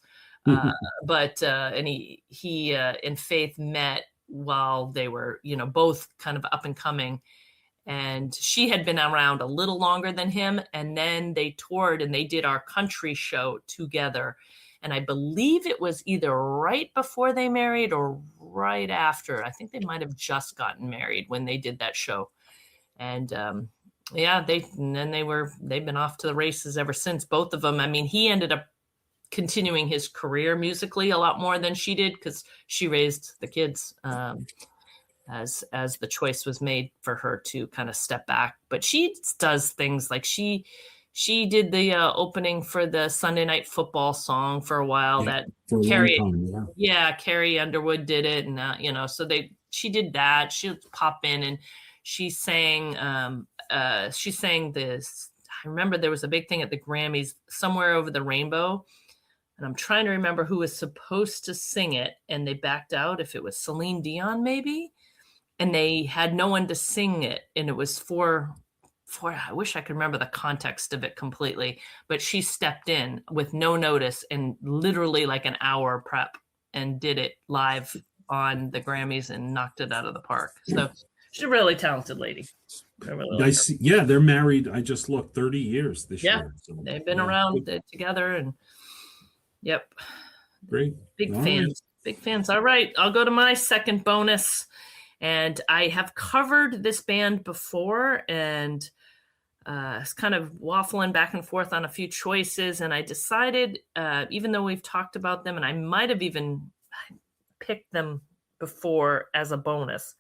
But and he and Faith met while they were, both kind of up and coming. And she had been around a little longer than him. And then they toured and they did our country show together. And I believe it was either right before they married or right after. I think they might have just gotten married when they did that show. And yeah, they've been off to the races ever since, both of them. I mean, he ended up continuing his career musically a lot more than she did, because she raised the kids as the choice was made for her to kind of step back. But she does things like she did the opening for the Sunday Night Football song for a while. Yeah, That for a Carrie, long time, yeah. Carrie Underwood did it, and so she did that. She'll pop in and she sang this. I remember there was a big thing at the Grammys, Somewhere Over the Rainbow. And I'm trying to remember who was supposed to sing it, and they backed out. If it was Celine Dion, maybe, and they had no one to sing it, and it was for. I wish I could remember the context of it completely, but she stepped in with no notice and literally like an hour prep and did it live on the Grammys and knocked it out of the park. So she's a really talented lady. Yeah, they're married. I just looked 30 years this year. So, they've been around together, and yep. Great. Big fans. Big fans. All right. I'll go to my second bonus. And I have covered this band before, and it's kind of waffling back and forth on a few choices. And I decided, even though we've talked about them, and I might have even picked them before as a bonus,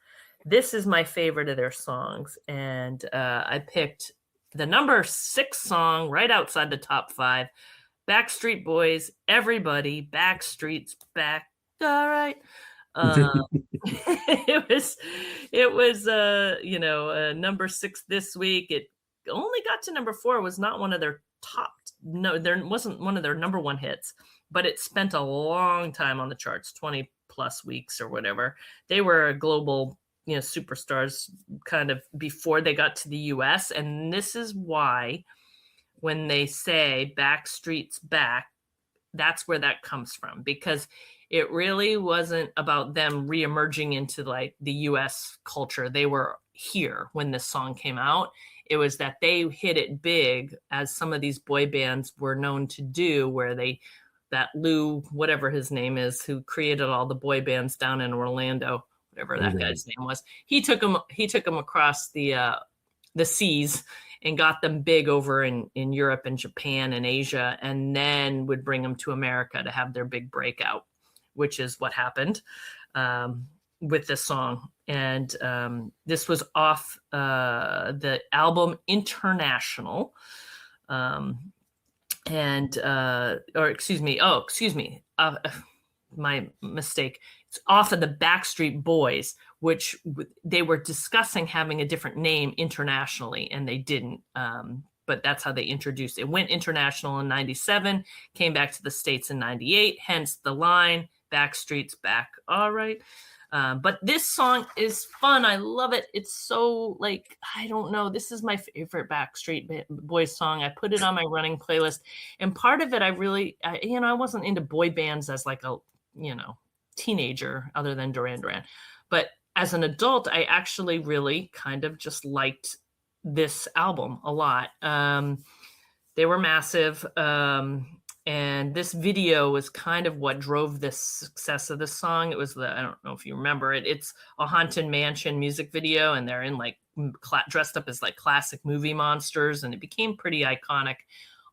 this is my favorite of their songs. And I picked the number 6 song right outside the top 5, BLACKstreet Boys, Everybody, Backstreet's Back. All right. It was number 6 this week. It only got to number 4. It was not one of their top. No, there wasn't one of their number 1 hits, but it spent a long time on the charts, 20 plus weeks or whatever. They were a global, superstars kind of before they got to the US. And this is why when they say Backstreet's back, that's where that comes from, because it really wasn't about them reemerging into like the US culture. They were here when this song came out. It was that they hit it big, as some of these boy bands were known to do, where that Lou, whatever his name is, who created all the boy bands down in Orlando, whatever that guy's name was, he took them across the seas and got them big over in Europe and Japan and Asia, and then would bring them to America to have their big breakout, which is what happened with this song. And this was off the album International. My mistake. It's off of the Backstreet Boys, which they were discussing having a different name internationally, and they didn't. But that's how they introduced it. It went international in 97, came back to the States in 98, hence the line, Backstreet's Back. All right. But this song is fun. I love it. It's so like, I don't know. This is my favorite Backstreet Boys song. I put it on my running playlist. And part of it, I wasn't into boy bands as like a, teenager other than Duran Duran. But as an adult, I actually really kind of just liked this album a lot. They were massive. And this video was kind of what drove the success of the song. It was I don't know if you remember it. It's a Haunted Mansion music video, and they're in like dressed up as like classic movie monsters. And it became pretty iconic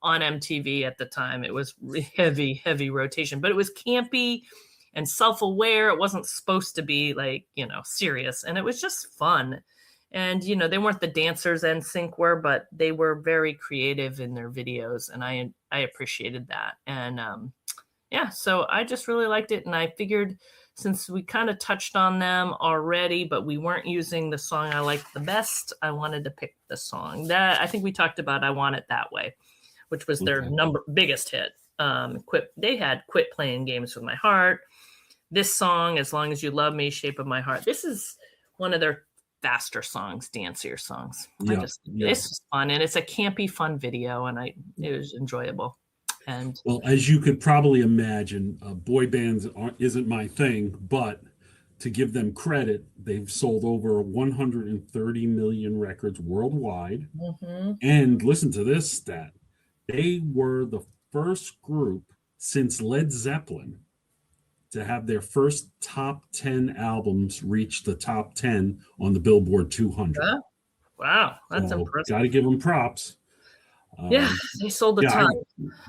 on MTV at the time. It was heavy, heavy rotation, but it was campy and self-aware. It wasn't supposed to be like, serious. And it was just fun. And, they weren't the dancers NSYNC were, but they were very creative in their videos. And I appreciated that. And so I just really liked it. And I figured since we kind of touched on them already, but we weren't using the song I liked the best, I wanted to pick the song that I think we talked about. I Want It That Way, which was their biggest hit. They had Quit Playing Games with My Heart. This song, As Long As You Love Me, Shape of My Heart. This is one of their faster songs, dancier songs. This is fun, and it's a campy, fun video, and it was enjoyable. And well, as you could probably imagine, boy bands isn't my thing, but to give them credit, they've sold over 130 million records worldwide. Mm-hmm. And listen to this stat: they were the first group since Led Zeppelin to have their first top 10 albums reach the top 10 on the Billboard 200. Wow, that's impressive. Got to give them props. They sold a ton.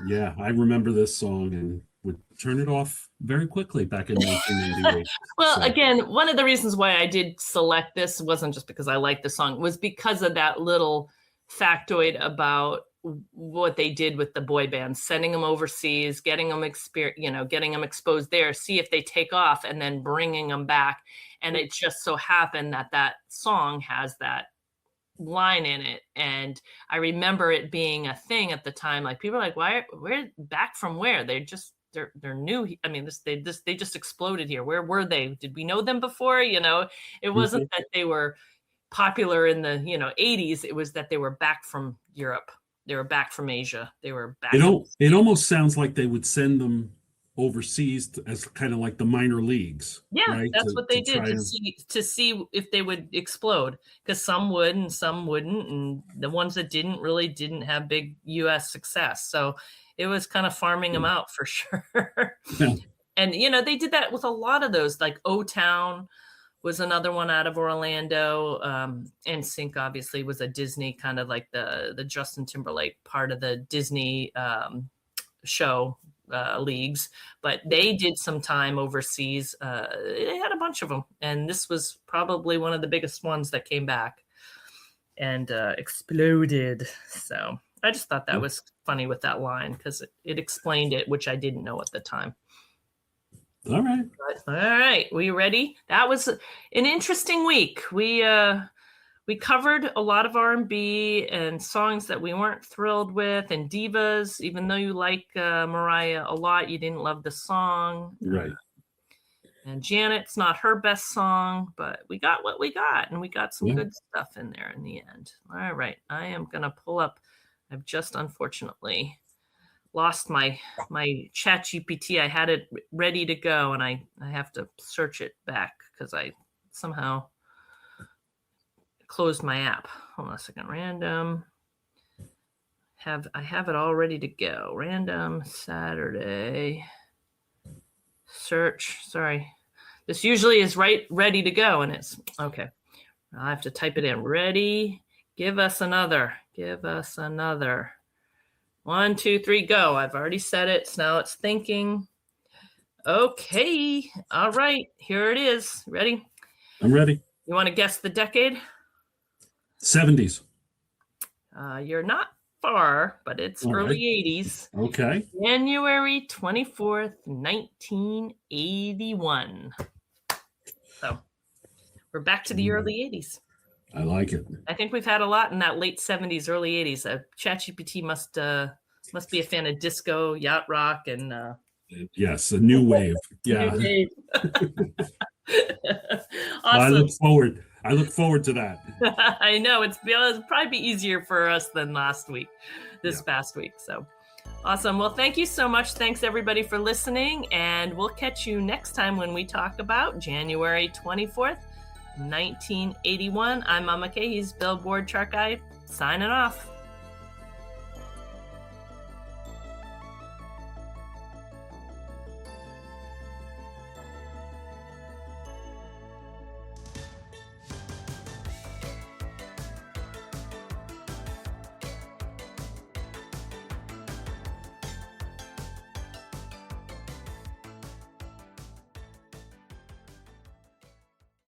I remember this song and would turn it off very quickly back in 1998. Well, again, one of the reasons why I did select this wasn't just because I liked the song, was because of that little factoid about what they did with the boy bands, sending them overseas, getting them getting them exposed there, see if they take off, and then bringing them back. And it just so happened that song has that line in it. And I remember it being a thing at the time. Like, people are like, we're back from where? They're new. I mean, they just exploded here. Where were they? Did we know them before? It wasn't that they were popular in the 80s. It was that they were back from Europe. They were back from Asia. They were back. It almost sounds like they would send them overseas as kind of like the minor leagues. Yeah, right? That's what they did to see if they would explode, because some would and some wouldn't, and the ones that didn't have big U.S. success. So it was kind of farming them out for sure. Yeah. And they did that with a lot of those, like O-Town was another one out of Orlando. NSYNC obviously was a Disney, kind of like the Justin Timberlake part of the Disney show leagues, but they did some time overseas. They had a bunch of them, and this was probably one of the biggest ones that came back and exploded. So I just thought that was funny with that line, because it explained it, which I didn't know at the time. All right. We ready? That was an interesting week. We covered a lot of R&B and songs that we weren't thrilled with, and divas. Even though you like Mariah a lot, you didn't love the song. Right. And Janet's not her best song, but we got what we got, and we got some good stuff in there in the end. All right. I am going to pull up. I've just unfortunately lost my chat GPT. I had it ready to go, and I have to search it back because I somehow closed my app. Hold on a second. Random. I have it all ready to go. Random Saturday. Search. Sorry. This usually is ready to go, and it's okay. I have to type it in. Ready. Give us another. 1, 2, 3, go. I've already said it. So now it's thinking. Okay. All right. Here it is. Ready? I'm ready. You want to guess the decade? 70s. You're not far, but it's early 80s. Okay. January 24th, 1981. So we're back to the early 80s. I like it. I think we've had a lot in that late 70s, early 80s. ChatGPT must be a fan of disco, yacht rock, and Yes, a new wave. Yeah. New wave. I Awesome. look forward to that. I know it'll probably be easier for us than this past week. So awesome. Well, thank you so much. Thanks everybody for listening. And we'll catch you next time when we talk about January 24th, 1981. I'm Mama Kay. He's Billboard chart guy signing off.